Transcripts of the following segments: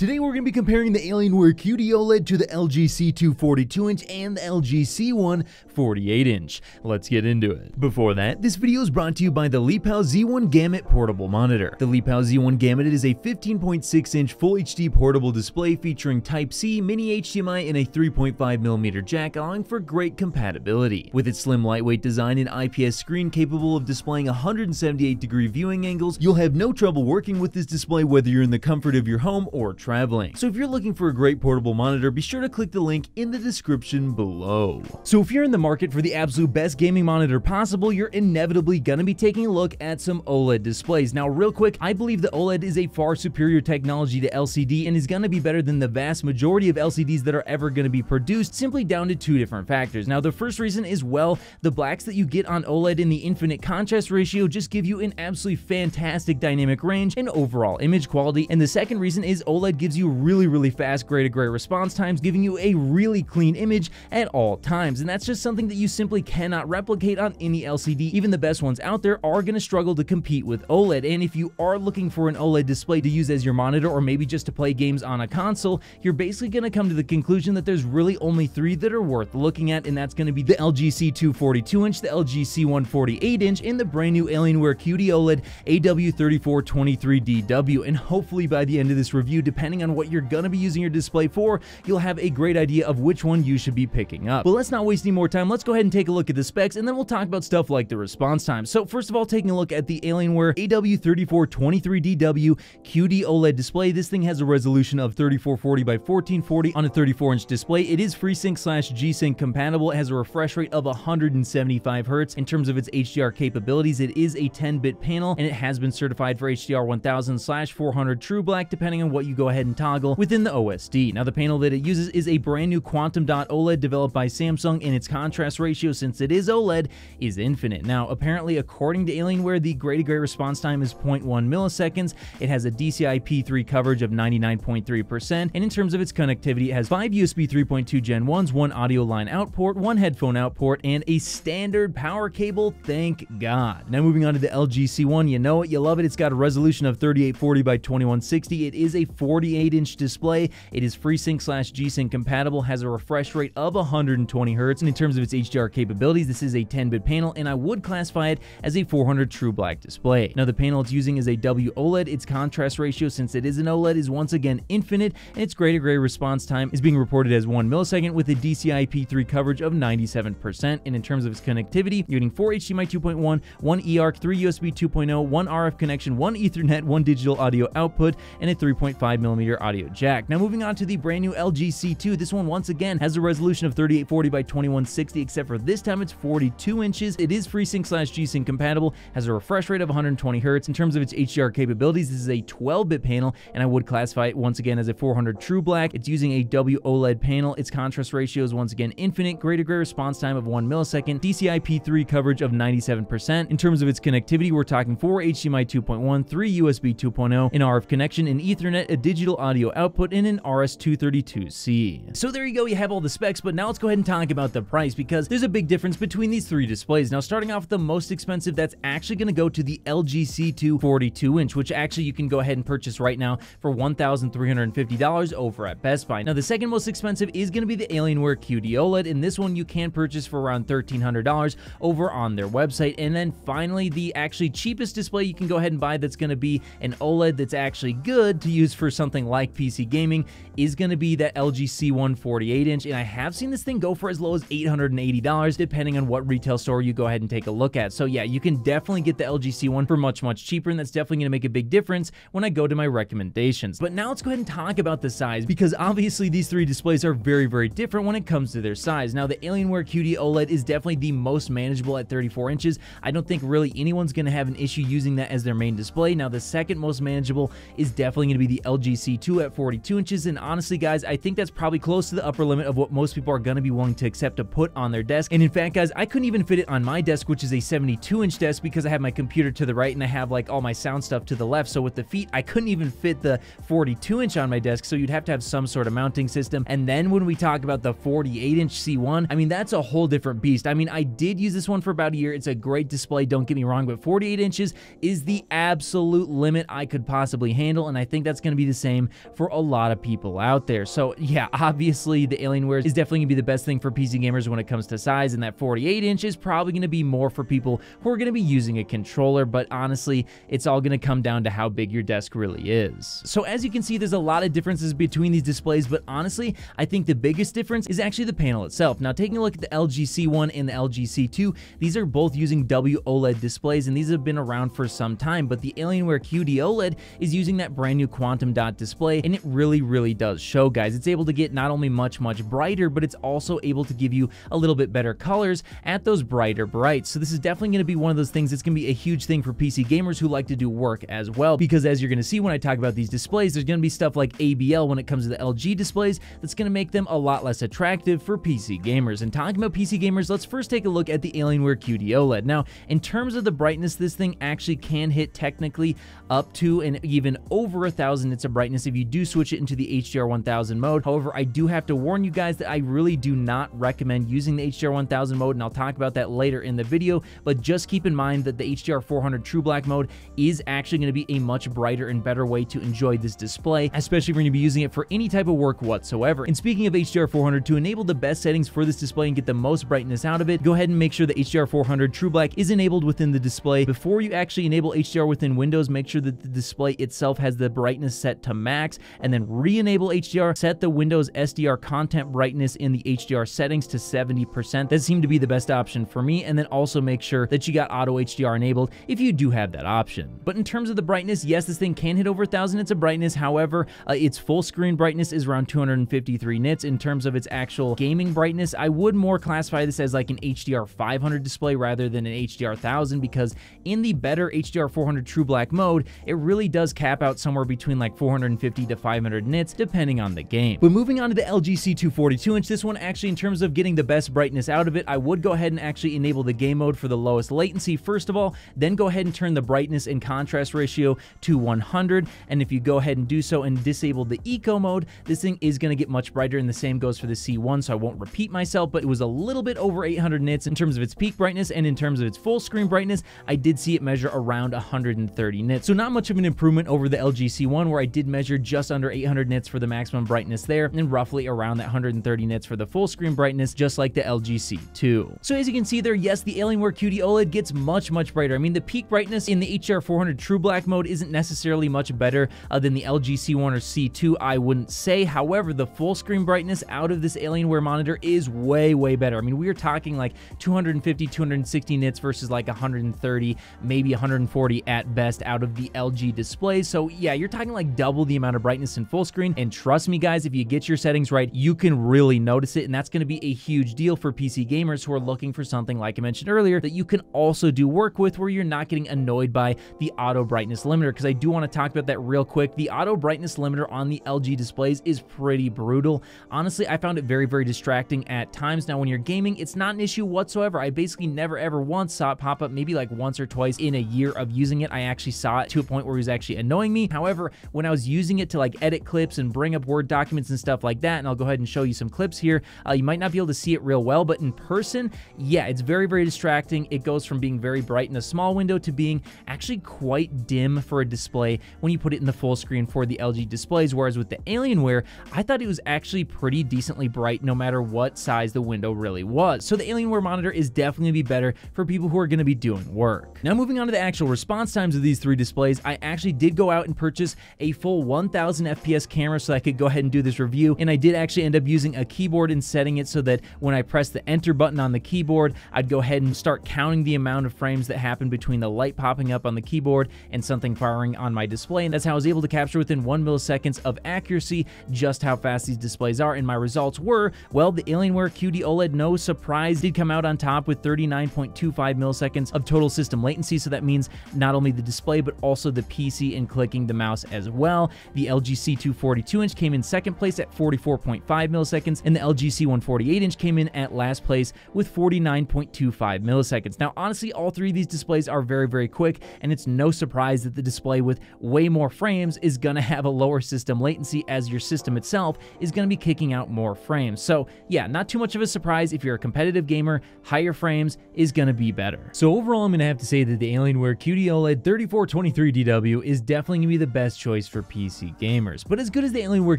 Today we're going to be comparing the Alienware QD-OLED to the LG C2 42-inch and the LG C1 48-inch. Let's get into it. Before that, this video is brought to you by the Leapal Z1 Gamut portable monitor. The Leapal Z1 Gamut is a 15.6-inch Full HD portable display featuring Type-C, mini HDMI, and a 3.5mm jack, allowing for great compatibility. With its slim, lightweight design and IPS screen capable of displaying 178-degree viewing angles, you'll have no trouble working with this display whether you're in the comfort of your home or traveling. So if you're looking for a great portable monitor, be sure to click the link in the description below. So if you're in the market for the absolute best gaming monitor possible, you're inevitably going to be taking a look at some OLED displays. Now, real quick, I believe the OLED is a far superior technology to LCD and is going to be better than the vast majority of LCDs that are ever going to be produced, simply down to two different factors. Now, the first reason is, well, the blacks that you get on OLED in the infinite contrast ratio just give you an absolutely fantastic dynamic range and overall image quality. And the second reason is OLED gives you really fast gray-to-gray response times, giving you a really clean image at all times. And that's just something that you simply cannot replicate on any LCD. Even the best ones out there are going to struggle to compete with OLED. And if you are looking for an OLED display to use as your monitor, or maybe just to play games on a console, you're basically going to come to the conclusion that there's really only three that are worth looking at, and that's going to be the LG C2 42-inch, the LG C1 48-inch, and the brand new Alienware QD-OLED AW3423DW. And hopefully by the end of this review, depending on what you're going to be using your display for, you'll have a great idea of which one you should be picking up. But let's not waste any more time. Let's go ahead and take a look at the specs, and then we'll talk about stuff like the response time. So first of all, taking a look at the Alienware AW3423DW QD-OLED display. This thing has a resolution of 3440 by 1440 on a 34-inch display. It is FreeSync/G-Sync compatible. It has a refresh rate of 175 Hz. In terms of its HDR capabilities, it is a 10-bit panel, and it has been certified for HDR 1000/400 True Black, depending on what you go ahead and toggle within the OSD. Now, the panel that it uses is a brand new Quantum Dot OLED developed by Samsung, and its contrast ratio, since it is OLED, is infinite. Now, apparently, according to Alienware, the gray-to-gray response time is 0.1 milliseconds. It has a DCI-P3 coverage of 99.3%, and in terms of its connectivity, it has 5 USB 3.2 Gen 1s, 1 audio line out port, 1 headphone out port, and a standard power cable, thank God. Now, moving on to the LG C1, you know it, you love it. It's got a resolution of 3840 by 2160. It is a 48-inch display. It is FreeSync/G-Sync compatible, has a refresh rate of 120 Hz, and in terms of its HDR capabilities, this is a 10-bit panel, and I would classify it as a 400 True Black display. Now, the panel it's using is a WOLED. Its contrast ratio, since it is an OLED, is once again infinite, and its gray-to-gray response time is being reported as 1 millisecond with a DCI-P3 coverage of 97%. And in terms of its connectivity, you're getting 4 HDMI 2.1, 1 eARC, 3 USB 2.0, 1 RF connection, 1 Ethernet, 1 digital audio output, and a 3.5mm audio jack. Now, moving on to the brand new LG C2, this one once again has a resolution of 3840 by 2160, except for this time it's 42 inches. It is FreeSync/G-Sync compatible, has a refresh rate of 120 Hz. In terms of its HDR capabilities, this is a 12-bit panel, and I would classify it once again as a 400 True Black. It's using a WOLED panel. Its contrast ratio is once again infinite, gray-to-gray response time of 1 millisecond, DCI-P3 coverage of 97%. In terms of its connectivity, we're talking 4 HDMI 2.1, 3 USB 2.0, an RF connection, an Ethernet, a digital audio output, and an RS-232C. So there you go, you have all the specs, but now let's go ahead and talk about the price, because there's a big difference between these three displays. Now, starting off with the most expensive, that's actually going to go to the LG C2 42-inch, which actually you can go ahead and purchase right now for $1,350 over at Best Buy. Now, the second most expensive is going to be the Alienware QD-OLED, and this one you can purchase for around $1,300 over on their website. And then finally, the actually cheapest display you can go ahead and buy that's going to be an OLED that's actually good to use for something like PC gaming is going to be that LG C1 48-inch, and I have seen this thing go for as low as $880 depending on what retail store you go ahead and take a look at. So yeah, you can definitely get the LG C1 for much cheaper, and that's definitely going to make a big difference when I go to my recommendations. But now let's go ahead and talk about the size, because obviously these three displays are very different when it comes to their size. Now, the Alienware QD-OLED is definitely the most manageable at 34 inches. I don't think really anyone's going to have an issue using that as their main display. Now, the second most manageable is definitely going to be the LG C2 at 42 inches, and honestly, guys, I think that's probably close to the upper limit of what most people are going to be willing to accept to put on their desk. And in fact, guys, I couldn't even fit it on my desk, which is a 72-inch desk, because I have my computer to the right and I have like all my sound stuff to the left. So with the feet, I couldn't even fit the 42-inch on my desk, so you'd have to have some sort of mounting system. And then when we talk about the 48-inch C1, I mean, that's a whole different beast. I mean, I did use this one for about a year. It's a great display, don't get me wrong, but 48 inches is the absolute limit I could possibly handle, and I think that's going to be the same for a lot of people out there. So yeah, obviously the Alienware is definitely gonna be the best thing for PC gamers when it comes to size, and that 48-inch is probably gonna be more for people who are gonna be using a controller, but honestly, it's all gonna come down to how big your desk really is. So as you can see, there's a lot of differences between these displays, but honestly, I think the biggest difference is actually the panel itself. Now, taking a look at the LG C1 and the LG C2, these are both using WOLED displays, and these have been around for some time, but the Alienware QD-OLED is using that brand new quantum dot display, and it really does show, guys. It's able to get not only much brighter, but it's also able to give you a little bit better colors at those brighter brights. So this is definitely going to be one of those things that's going to be a huge thing for PC gamers who like to do work as well, because as you're going to see when I talk about these displays, there's going to be stuff like ABL when it comes to the LG displays that's going to make them a lot less attractive for PC gamers. And talking about PC gamers, let's first take a look at the Alienware QD-OLED. Now, in terms of the brightness, this thing actually can hit technically up to and even over 1,000 nits of brightness if you do switch it into the HDR 1000 mode. However, I do have to warn you guys that I really do not recommend using the HDR 1000 mode, and I'll talk about that later in the video, but just keep in mind that the HDR 400 True Black mode is actually going to be a much brighter and better way to enjoy this display, especially if you're going to be using it for any type of work whatsoever. And speaking of HDR 400, to enable the best settings for this display and get the most brightness out of it, go ahead and make sure the HDR 400 True Black is enabled within the display. Before you actually enable HDR within Windows, make sure that the display itself has the brightness set to max, and then re-enable HDR, set the Windows SDR content brightness in the HDR settings to 70%. That seemed to be the best option for me, and then also make sure that you got auto HDR enabled if you do have that option. But in terms of the brightness, yes, this thing can hit over 1,000 nits of brightness. However, its full screen brightness is around 253 nits. In terms of its actual gaming brightness, I would more classify this as like an HDR 500 display rather than an HDR 1000, because in the better HDR 400 True Black mode, it really does cap out somewhere between like 450 to 500 nits depending on the game. But moving on to the LG C2 42-inch, this one actually, in terms of getting the best brightness out of it, I would go ahead and actually enable the game mode for the lowest latency first of all, then go ahead and turn the brightness and contrast ratio to 100, and if you go ahead and do so and disable the eco mode, this thing is going to get much brighter, and the same goes for the C1, so I won't repeat myself, but it was a little bit over 800 nits in terms of its peak brightness, and in terms of its full screen brightness, I did see it measure around 130 nits, so not much of an improvement over the LG C1, where I did measure just under 800 nits for the maximum brightness there, and roughly around that 130 nits for the full screen brightness, just like the LG C2. So as you can see there, yes, the Alienware QD-OLED gets much brighter. I mean, the peak brightness in the HDR 400 True Black mode isn't necessarily much better than the LG C1 or C2, I wouldn't say. However, the full screen brightness out of this Alienware monitor is way better. I mean, we are talking like 250, 260 nits versus like 130, maybe 140 at best out of the LG displays. So yeah, you're talking like double the amount of brightness in full screen, and trust me guys, if you get your settings right, you can really notice it, and that's going to be a huge deal for PC gamers who are looking for something, like I mentioned earlier, that you can also do work with where you're not getting annoyed by the auto brightness limiter, because I do want to talk about that real quick. The auto brightness limiter on the LG displays is pretty brutal. Honestly, I found it very distracting at times. Now, when you're gaming, it's not an issue whatsoever. I basically never ever once saw it pop up, maybe like once or twice in a year of using it. I actually saw it to a point where it was actually annoying me. However, when I was using it to like edit clips and bring up Word documents and stuff like that, and I'll go ahead and show you some clips here, you might not be able to see it real well, but in person, yeah, it's very distracting. It goes from being very bright in a small window to being actually quite dim for a display when you put it in the full screen for the LG displays, whereas with the Alienware, I thought it was actually pretty decently bright no matter what size the window really was. So the Alienware monitor is definitely going to be better for people who are going to be doing work. Now, moving on to the actual response times of these three displays, I actually did go out and purchase a full 1000 FPS camera so I could go ahead and do this review, and I did actually end up using a keyboard and setting it so that when I press the enter button on the keyboard, I'd go ahead and start counting the amount of frames that happen between the light popping up on the keyboard and something firing on my display, and that's how I was able to capture within 1 millisecond of accuracy just how fast these displays are. And my results were, well, the Alienware QD-OLED, no surprise, did come out on top with 39.25 milliseconds of total system latency, so that means not only the display but also the PC and clicking the mouse as well. The LG C2 42-inch came in second place at 44.5 milliseconds, and the LG C1 48-inch came in at last place with 49.25 milliseconds. Now, honestly, all three of these displays are very quick, and it's no surprise that the display with way more frames is going to have a lower system latency, as your system itself is going to be kicking out more frames. So yeah, not too much of a surprise. If you're a competitive gamer, higher frames is going to be better. So overall, I'm going to have to say that the Alienware QD-OLED 3423DW is definitely going to be the best choice for PC gamers. But as good as the Alienware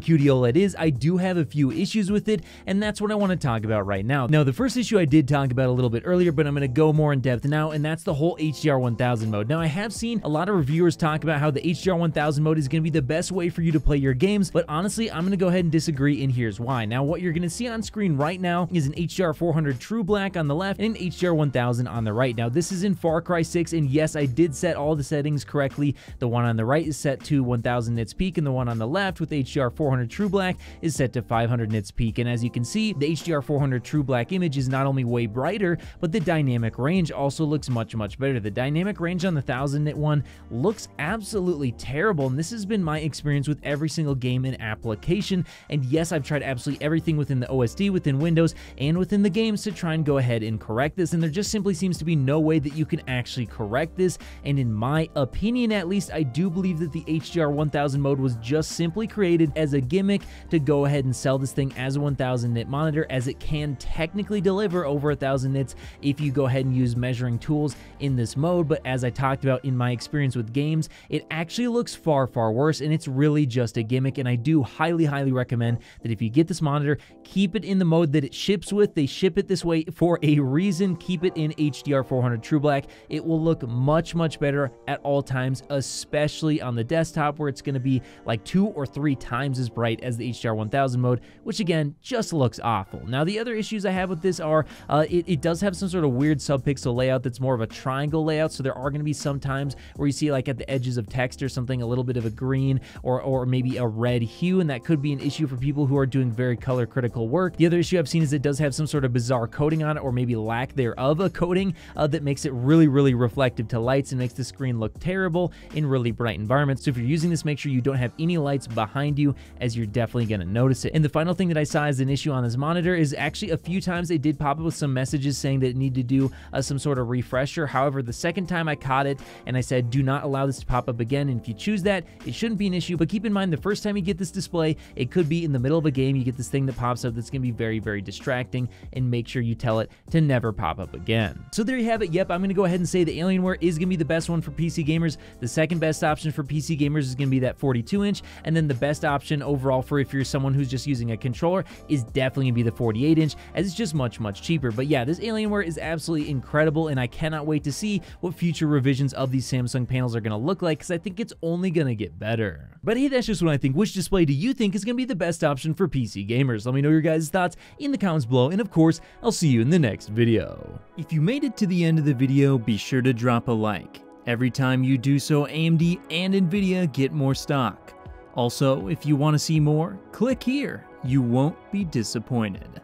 QD-OLED is, I do have a few issues with it, and that's what I want to talk about right now. Now, the first issue I did talk about a little bit earlier, but I'm going to go more in depth now, and that's the whole HDR 1000 mode. Now, I have seen a lot of reviewers talk about how the HDR 1000 mode is going to be the best way for you to play your games, but honestly, I'm going to go ahead and disagree, and here's why. Now, what you're going to see on screen right now is an HDR 400 True Black on the left and an HDR 1000 on the right. Now, this is in Far Cry 6, and yes, I did set all the settings correctly. The one on the right is set to 1000 nits peak, and the one on the left with HDR 400 True Black is set to 500 nits peak. And as you can see, the HDR 400 True Black image is not only way brighter, but the dynamic range also looks much better. The dynamic range on the 1000 nit one looks absolutely terrible, and this has been my experience with every single game and application. And yes, I've tried absolutely everything within the OSD, within Windows, and within the games to try and go ahead and correct this, and there just simply seems to be no way that you can actually correct this. And in my opinion, at least, I do believe that the HDR 1000 mode was just simply created as a gimmick to go ahead and sell this thing as a 1000 nit monitor, as it can technically deliver over 1000 nits if you go ahead and use measuring tools in this mode. But as I talked about in my experience with games, it actually looks far worse, and it's really just a gimmick. And I do highly recommend that if you get this monitor, keep it in the mode that it ships with. They ship it this way for a reason. Keep it in HDR 400 True Black. It will look much better at all times, especially on the desktop, where it's going to be like 2 or 3 times as bright as the HDR 1000 mode, which again just looks awful. Now, the other issues I have with this are it does have some sort of weird subpixel layout that's more of a triangle layout, so there are going to be some times where you see, like at the edges of text or something, a little bit of a green or maybe a red hue, and that could be an issue for people who are doing very color critical work. The other issue I've seen is it does have some sort of bizarre coating on it, or maybe lack thereof a coating that makes it really reflective to lights and makes the screen look terrible in really bright environments. So if you're using this, make sure you don't have any lights behind you, as you're definitely going to notice it. And the final thing that I saw as an issue on this monitor is actually a few times they did pop up with some messages saying that it needed to do some sort of refresher. However, the second time I caught it and I said, do not allow this to pop up again, and if you choose that, it shouldn't be an issue. But keep in mind, the first time you get this display, it could be in the middle of a game, you get this thing that pops up that's going to be very distracting, and make sure you tell it to never pop up again. So there you have it. Yep, I'm going to go ahead and say the Alienware is going to be the best one for PC gamers. The second best option for PC gamers is going to be that 42-inch, and then the best option overall for if you're someone who's just using a controller is definitely going to be the 48-inch, as it's just much cheaper. But yeah, this Alienware is absolutely incredible, and I cannot wait to see what future revisions of these Samsung panels are going to look like, because I think it's only going to get better. But hey, that's just what I think. Which display do you think is going to be the best option for PC gamers? Let me know your guys' thoughts in the comments below, and of course, I'll see you in the next video. If you made it to the end of the video, be sure to drop a like. Every time you do so, AMD and Nvidia get more stock. Also, if you want to see more, click here. You won't be disappointed.